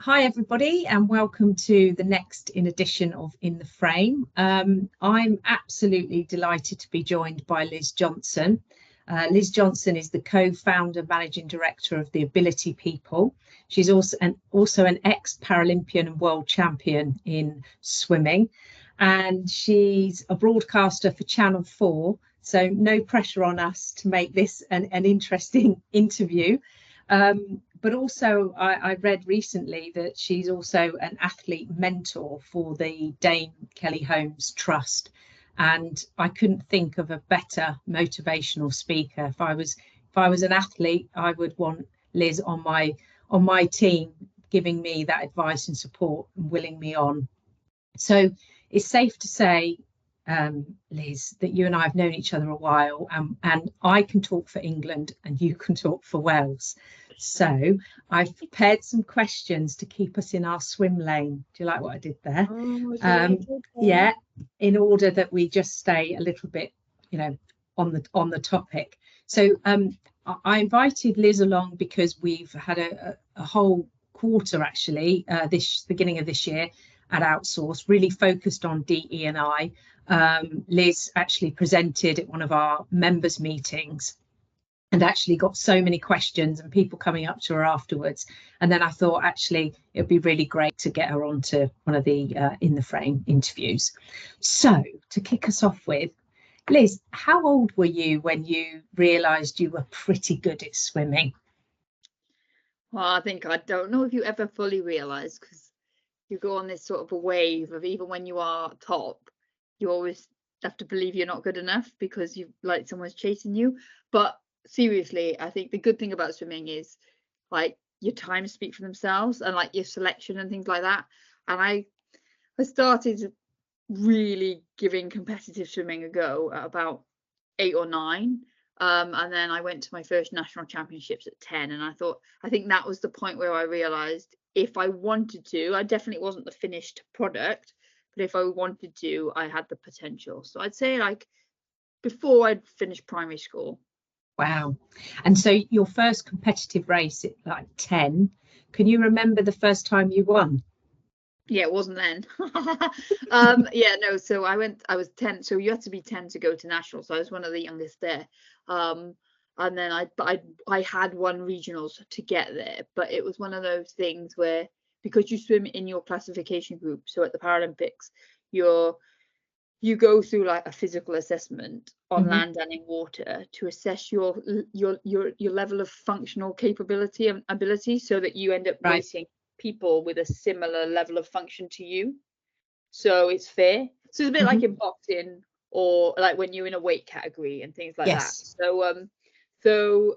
Hi everybody, and welcome to the next edition of In the Frame. I'm absolutely delighted to be joined by Liz Johnson. Liz Johnson is the co-founder, managing director of the Ability People. She's also an ex-Paralympian and world champion in swimming, and she's a broadcaster for Channel 4. So no pressure on us to make this an interesting interview. But also I read recently that she's also an athlete mentor for the Dame Kelly Holmes Trust. And I couldn't think of a better motivational speaker. If I was an athlete, I would want Liz on my team, giving me that advice and support and willing me on. So it's safe to say, Liz, that you and I have known each other a while, and I can talk for England and you can talk for Wales. So I've prepared some questions to keep us in our swim lane. Do you like what I did there? Yeah, in order that we just stay a little bit, on the topic. So I invited Liz along because we've had a whole quarter actually, this beginning of this year at OutSource, really focused on DE&I. Liz actually presented at one of our members meetings and actually got so many questions and people coming up to her afterwards. And then I thought actually it would be really great to get her onto one of the In the Frame interviews. So to kick us off with, Liz, how old were you when you realised you were pretty good at swimming? Well, I don't know if you ever fully realise, because you go on this sort of a wave of, even when you are top, you always have to believe you're not good enough because you like someone's chasing you. But seriously, I think the good thing about swimming is like your times speak for themselves, and like your selection and things like that. And I started really giving competitive swimming a go at about 8 or 9. And then I went to my first national championships at 10, and I think that was the point where I realized if I wanted to, I definitely wasn't the finished product, but if I wanted to, I had the potential. So I'd say like before I'd finished primary school. Wow. And so your first competitive race at like 10, can you remember the first time you won? Yeah, it wasn't then. Yeah, no, so I was 10, so you had to be 10 to go to national, so I was one of the youngest there. And then I had won regionals to get there, but it was one of those things where, because you swim in your classification group, so at the Paralympics you go through like a physical assessment on land and in water to assess your level of functional capability and ability, so that you end up racing people with a similar level of function to you, so it's fair. So it's a bit like in boxing, or like when you're in a weight category and things like that. So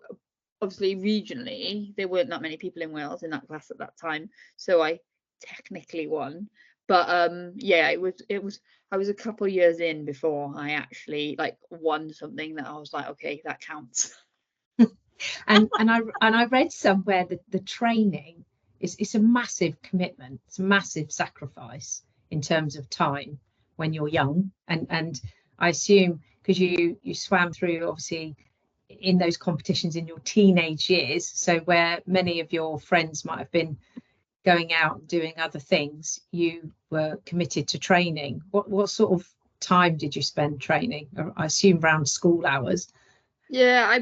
obviously regionally there weren't that many people in Wales in that class at that time, so I technically won. But yeah, it was I was a couple of years in before I actually like won something that I was like, okay, that counts. and I read somewhere that the training it's a massive commitment, it's a massive sacrifice in terms of time when you're young, and I assume because you swam through obviously in those competitions in your teenage years, so where many of your friends might have been going out and doing other things, you were committed to training. What sort of time did you spend training? I assume around school hours. Yeah, I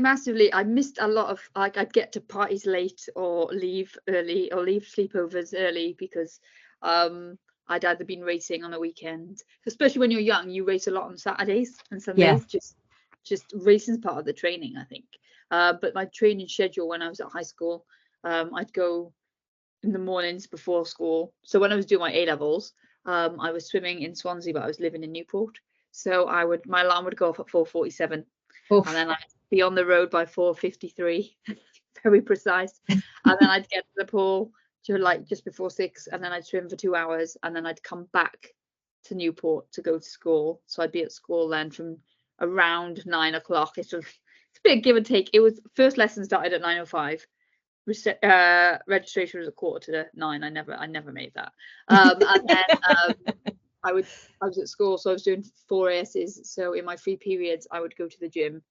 missed a lot of, like, I'd get to parties late or leave early or leave sleepovers early because I'd either been racing on the weekend, especially when you're young, you race a lot on Saturdays and Sundays. Just racing's part of the training, I think. But my training schedule when I was at high school, I'd go in the mornings before school. So when I was doing my A levels, I was swimming in Swansea, but I was living in Newport. So my alarm would go off at 4:47. And then I'd be on the road by 4:53, very precise. And then I'd get to the pool to like just before 6, and then I'd swim for 2 hours, and then I'd come back to Newport to go to school. So I'd be at school then from around 9 o'clock. It's a bit give and take. It was first lesson started at 9:05. Registration was at 8:45. I never made that. And then I was at school, so I was doing 4 ASs. So in my free periods, I would go to the gym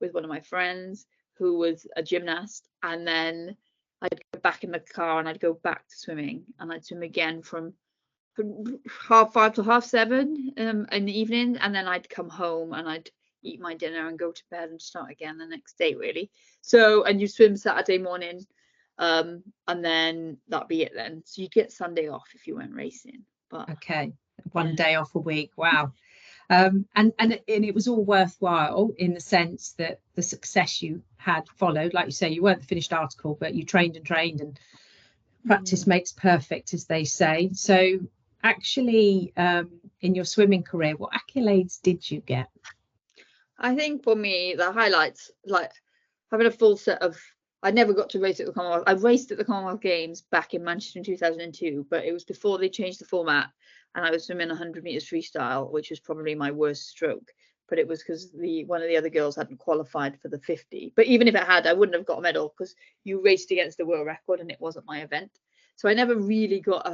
with one of my friends who was a gymnast, and then I'd go back in the car and I'd go back to swimming, and I'd swim again from 5:30 to 7:30 in the evening, and then I'd come home and I'd eat my dinner and go to bed and start again the next day, really. So, and you swim Saturday morning, and then that'd be it then. So you'd get Sunday off if you went racing. But Okay, one day off a week. Wow. And it was all worthwhile in the sense that the success you had followed, like you say, you weren't the finished article, but you trained and practice makes perfect, as they say. So actually, in your swimming career, what accolades did you get? I think for me, the highlights, like having a full set of, I never got to race at the Commonwealth. I raced at the Commonwealth Games back in Manchester in 2002, but it was before they changed the format, and I was swimming 100 meters freestyle, which was probably my worst stroke. But it was because one of the other girls hadn't qualified for the 50. But even if it had, I wouldn't have got a medal because you raced against the world record and it wasn't my event. So I never really got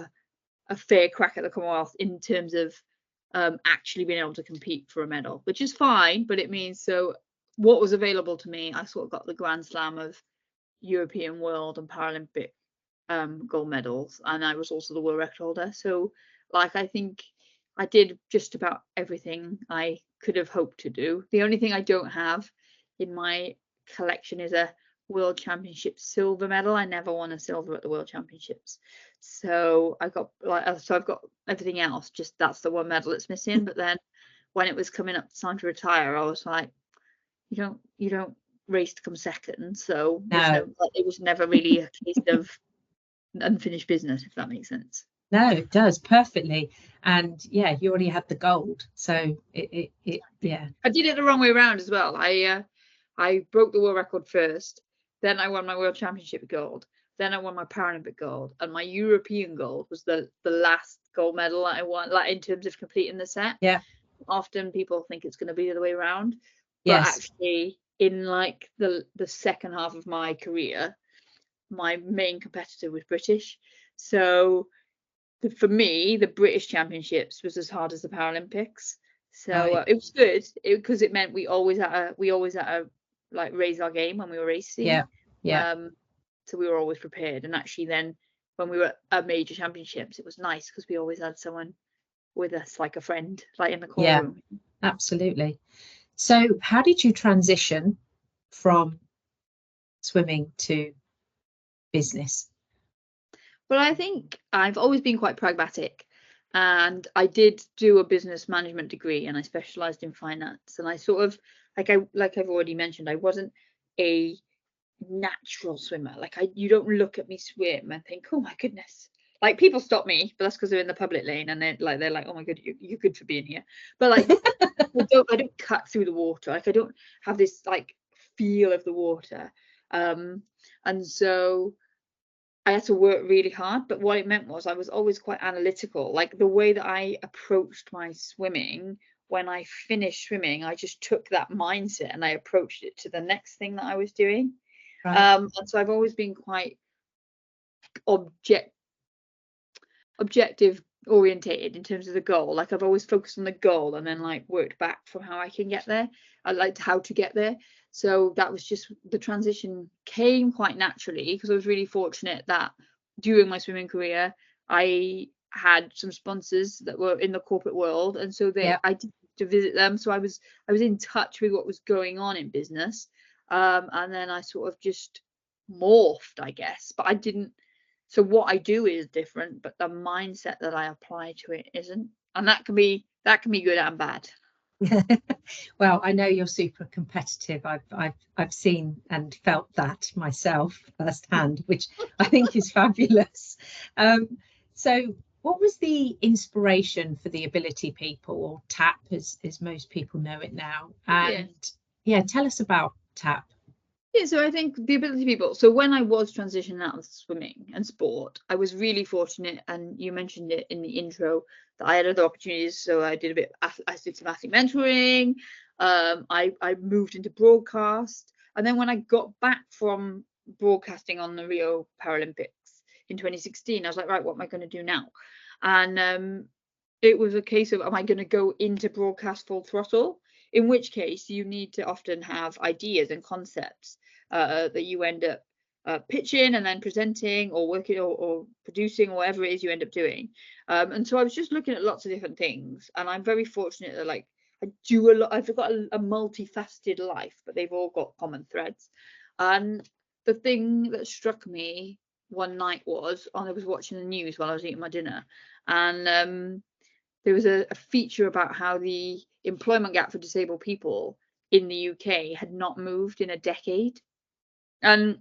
a fair crack at the Commonwealth in terms of actually being able to compete for a medal, which is fine. But it means, so what was available to me, I sort of got the Grand Slam of European, World and Paralympic gold medals, and I was also the world record holder. So like, I think I did just about everything I could have hoped to do. The only thing I don't have in my collection is a World Championship silver medal. I never won a silver at the World Championships. So I've got everything else, just that's the one medal that's missing. But then when it was coming up time to retire, I was like, you don't race to come second. So No. it was never really a case of unfinished business, if that makes sense. No, it does perfectly. And yeah, you already had the gold. So it yeah. I did it the wrong way around as well. I broke the world record first, then I won my World Championship gold, then I won my Paralympic gold, and my European gold was the last gold medal that I won, like in terms of completing the set. Yeah. Often people think it's going to be the other way around, but Yes. actually in like the second half of my career, my main competitor was British. So for me, the British Championships was as hard as the Paralympics. So Right. it was good because it meant we always had to like raise our game when we were racing. Yeah. Yeah. So we were always prepared. And actually then when we were at major championships, it was nice because we always had someone with us, like a friend, like in the call room. Absolutely. So how did you transition from swimming to business? Well, I think I've always been quite pragmatic, and I did do a business management degree, and I specialized in finance. And I sort of, like I've already mentioned, I wasn't a natural swimmer. Like you don't look at me swim and think, oh my goodness. Like people stop me, but that's because they're in the public lane and they're like, oh my god, you're good for being here. But like I don't cut through the water. Like I don't have this like feel of the water. And so I had to work really hard, but what it meant was I was always quite analytical. Like the way that I approached my swimming, when I finished swimming, I just took that mindset and I approached it to the next thing that I was doing. Right. And so I've always been quite objective orientated in terms of the goal. Like I've always focused on the goal and then like worked back from how I can get there. I liked how to get there. So that was just, the transition came quite naturally because I was really fortunate that during my swimming career I had some sponsors that were in the corporate world, and so I did to visit them. So I was in touch with what was going on in business, and then I sort of just morphed, I guess. But I didn't. So what I do is different, but the mindset that I apply to it isn't, and that can be good and bad. Well, I know you're super competitive. I've seen and felt that myself firsthand, which I think is fabulous. So what was the inspiration for the Ability People, or TAP as most people know it now? And tell us about TAP. Yeah, so I think the Ability People. So when I was transitioning out of swimming and sport, I was really fortunate, and you mentioned it in the intro, that I had other opportunities. So I did some athlete mentoring. I moved into broadcast, and then when I got back from broadcasting on the Rio Paralympics in 2016, I was like, right, what am I going to do now? And it was a case of, am I going to go into broadcast full throttle? In which case you need to often have ideas and concepts that you end up pitching and then presenting or working or producing or whatever it is you end up doing. And so I was just looking at lots of different things, and I'm very fortunate that like I do a lot. I've got a multifaceted life, but they've all got common threads. And the thing that struck me one night was, I was watching the news while I was eating my dinner, and there was a feature about how the employment gap for disabled people in the UK had not moved in a decade. And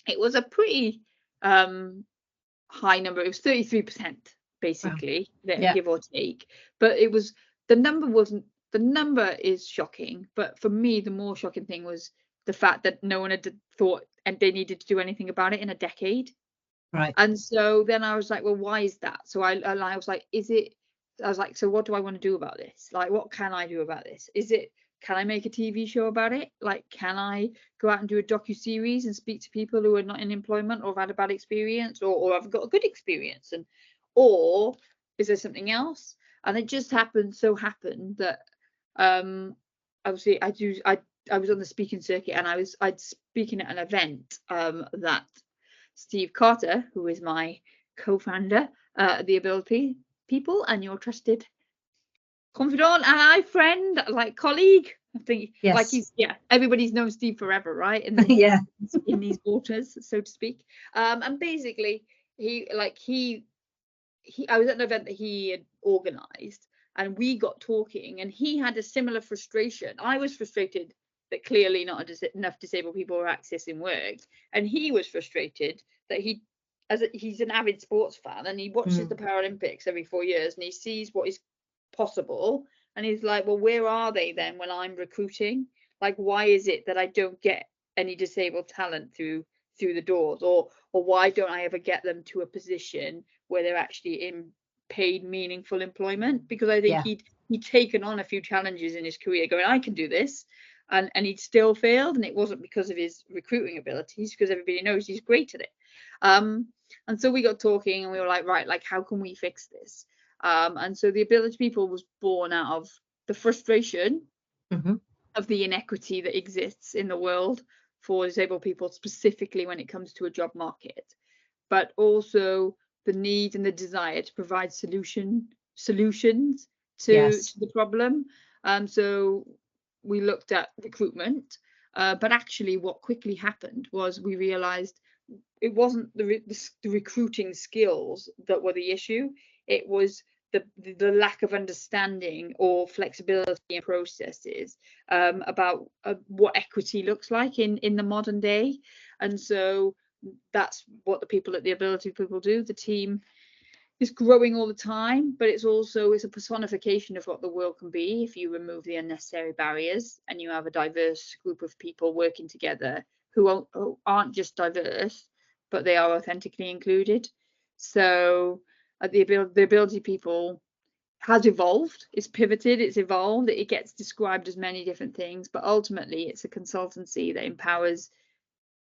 it was a pretty high number. It was 33% basically, Yeah. give or take. But it was, the number is shocking. But for me, the more shocking thing was the fact that no one had thought and they needed to do anything about it in a decade. Right. And so then I was like, well, why is that? So I was like, so what do I want to do about this? Like, what can I do about this? Can I make a TV show about it? Like, can I go out and do a docu-series and speak to people who are not in employment or have had a bad experience, or have got a good experience? Or is there something else? And it just happened that obviously I was on the speaking circuit, and I'd speaking at an event that Steve Carter, who is my co-founder, the Ability People, and your trusted confidant and friend, like colleague. I think, Yes. like everybody's known Steve forever, right? In Yeah. in these waters, so to speak. And basically, I was at an event that he had organised, and we got talking, and he had a similar frustration. I was frustrated that clearly not enough disabled people were accessing work, and he was frustrated that he's an avid sports fan, and he watches the Paralympics every 4 years, and he sees what is possible, and he's like, well, where are they then when I'm recruiting? Like, why is it that I don't get any disabled talent through the doors, or why don't I ever get them to a position where they're actually in paid meaningful employment? Because I think he'd taken on a few challenges in his career going, I can do this, and he'd still failed, and it wasn't because of his recruiting abilities, because everybody knows he's great at it. And so we got talking, and we were like, right, like, how can we fix this? And so the Ability People was born out of the frustration of the inequity that exists in the world for disabled people, specifically when it comes to a job market, but also the need and the desire to provide solutions to the problem. So we looked at recruitment, but actually what quickly happened was we realized it wasn't the recruiting skills that were the issue. It was the lack of understanding or flexibility in processes about what equity looks like in the modern day. And so that's what the people at the Ability People do. The team is growing all the time, but it's a personification of what the world can be if you remove the unnecessary barriers and you have a diverse group of people working together who aren't just diverse, but they are authentically included. So the Ability People has evolved, it's pivoted, it's evolved, it gets described as many different things, but ultimately it's a consultancy that empowers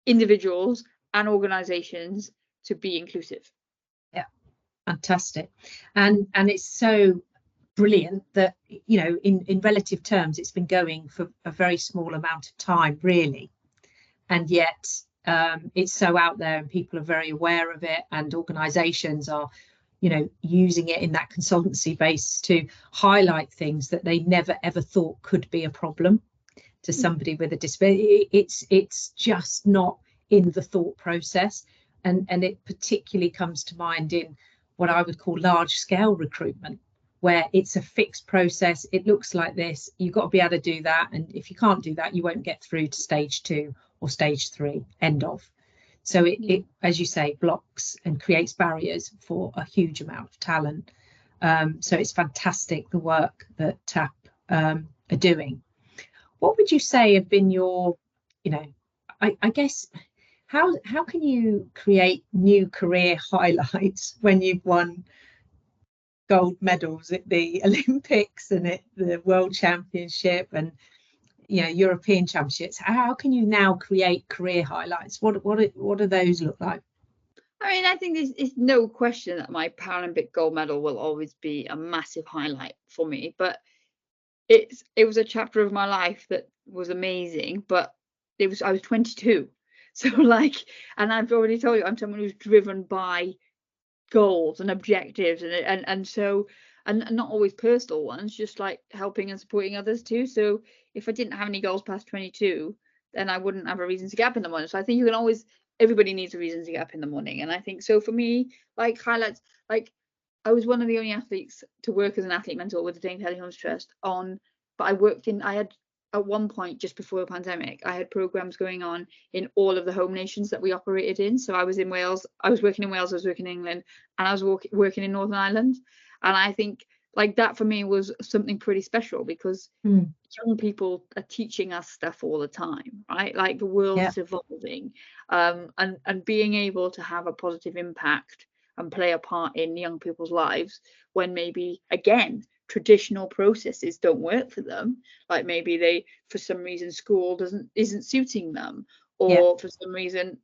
individuals and organizations to be inclusive. Yeah, fantastic. And it's so brilliant that, you know, in relative terms, it's been going for a very small amount of time, really. And yet it's so out there, and people are very aware of it, and organizations are, you know, using it in that consultancy base to highlight things that they never ever thought could be a problem to somebody with a disability. It's just not in the thought process, and it particularly comes to mind in what I would call large scale recruitment, where it's a fixed process. It looks like this, you've got to be able to do that, and if you can't do that, you won't get through to stage 2 or stage 3, end of. So it, as you say, blocks and creates barriers for a huge amount of talent. So it's fantastic, the work that TAP are doing. What would you say have been your, you know, I guess, how can you create new career highlights when you've won gold medals at the Olympics and at the World Championship and, you know, European Championships? How can you now create career highlights? What do those look like? I mean, I think there's no question that my Paralympic gold medal will always be a massive highlight for me. But it was a chapter of my life that was amazing. But I was 22, So like, and I've already told you, I'm someone who's driven by goals and objectives, and so, and not always personal ones, just like helping and supporting others too. So if I didn't have any goals past 22, then I wouldn't have a reason to get up in the morning. So I think you can always, everybody needs a reason to get up in the morning. And I think so for me, like highlights, like I was one of the only athletes to work as an athlete mentor with the Dane Kelly Holmes Trust on, but I had at one point just before the pandemic, I had programs going on in all of the home nations that we operated in. So I was in Wales, I was working in Wales, I was working in England, and I was working in Northern Ireland. And I think like that for me was something pretty special, because young people are teaching us stuff all the time, right? Like the world is evolving, and being able to have a positive impact and play a part in young people's lives when maybe, again, traditional processes don't work for them, like maybe they, for some reason, school isn't suiting them, or for some reason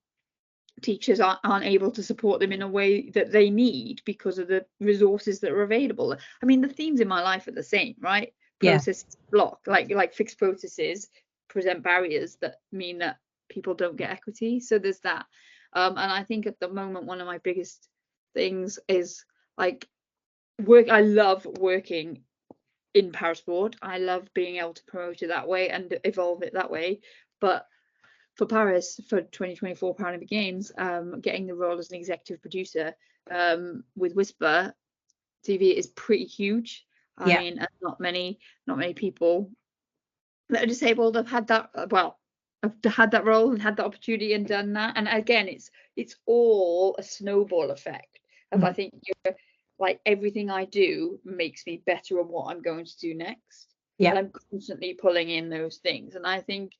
teachers aren't able to support them in a way that they need because of the resources that are available. I mean, the themes in my life are the same, right? Processes block, like fixed processes present barriers that mean that people don't get equity. So there's that. And I think at the moment, one of my biggest things is like I love working in parasport. I love being able to promote it that way and evolve it that way. But for Paris, for 2024 Paralympic Games, getting the role as an executive producer with Whisper TV is pretty huge. I mean, not many people that are disabled have had that. Well, have had that role and had that opportunity and done that. And again, it's all a snowball effect of, I think, like everything I do makes me better at what I'm going to do next. And I'm constantly pulling in those things. And I think,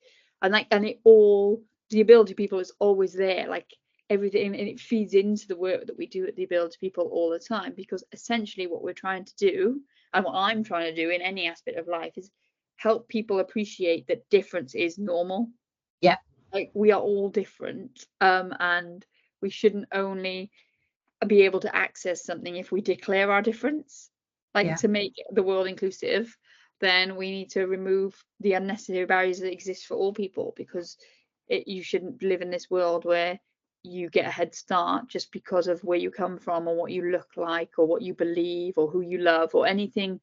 and it all, the ability people is always there, like everything, and it feeds into the work that we do at the ability people all the time, because essentially what we're trying to do, and what I'm trying to do in any aspect of life, is help people appreciate that difference is normal. Like we are all different, and we shouldn't only be able to access something if we declare our difference. Like to make the world inclusive, then we need to remove the unnecessary barriers that exist for all people, because you shouldn't live in this world where you get a head start just because of where you come from, or what you look like, or what you believe, or who you love, or anything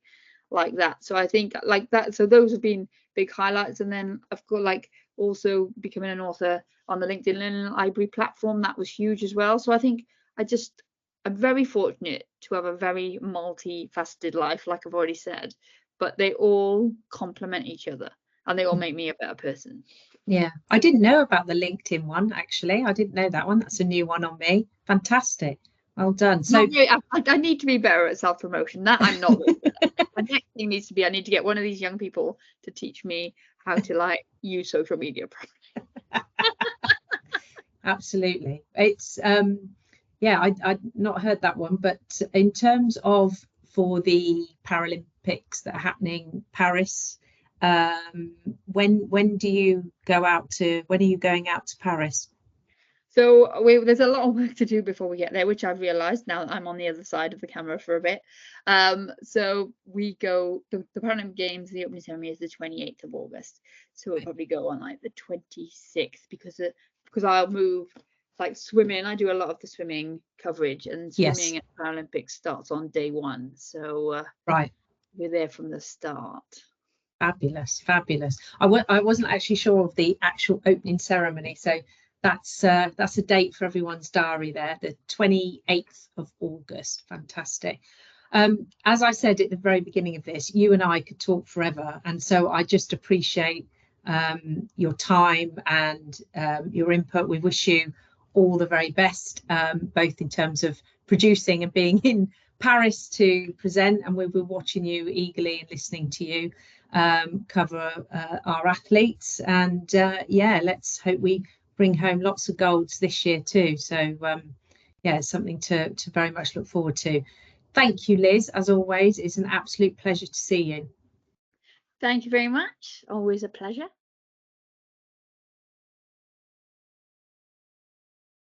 like that. So I think like that, so those have been big highlights. And then I've got like also becoming an author on the LinkedIn Library platform, that was huge as well. So I think I'm very fortunate to have a very multifaceted life, like I've already said, but they all complement each other and they all make me a better person. I didn't know about the LinkedIn one, actually. I didn't know that one. That's a new one on me. Fantastic. Well done. So I need to be better at self-promotion. That I'm not. My next thing needs to be, I need to get one of these young people to teach me how to like use social media properly. Absolutely. It's I'd not heard that one, but in terms of for the Paralympics that are happening Paris, when do you go out to, when are you going out to Paris? So there's a lot of work to do before we get there, which I've realised now that I'm on the other side of the camera for a bit. So we go, the Paralympic Games, the opening ceremony is the 28th of August. So we'll probably go on like the 26th, because I'll move, like swimming. I do a lot of the swimming coverage, and swimming at Paralympics starts on day one. So we're there from the start. Fabulous. I wasn't actually sure of the actual opening ceremony, so that's a date for everyone's diary there, the 28th of August. Fantastic. As I said at the very beginning of this, you and I could talk forever, and so I just appreciate your time and your input. We wish you all the very best, both in terms of producing and being in Paris to present, and we'll be watching you eagerly and listening to you cover our athletes. And let's hope we bring home lots of golds this year too. So something to very much look forward to. Thank you, Liz. As always, it's an absolute pleasure to see you. Thank you very much. Always a pleasure.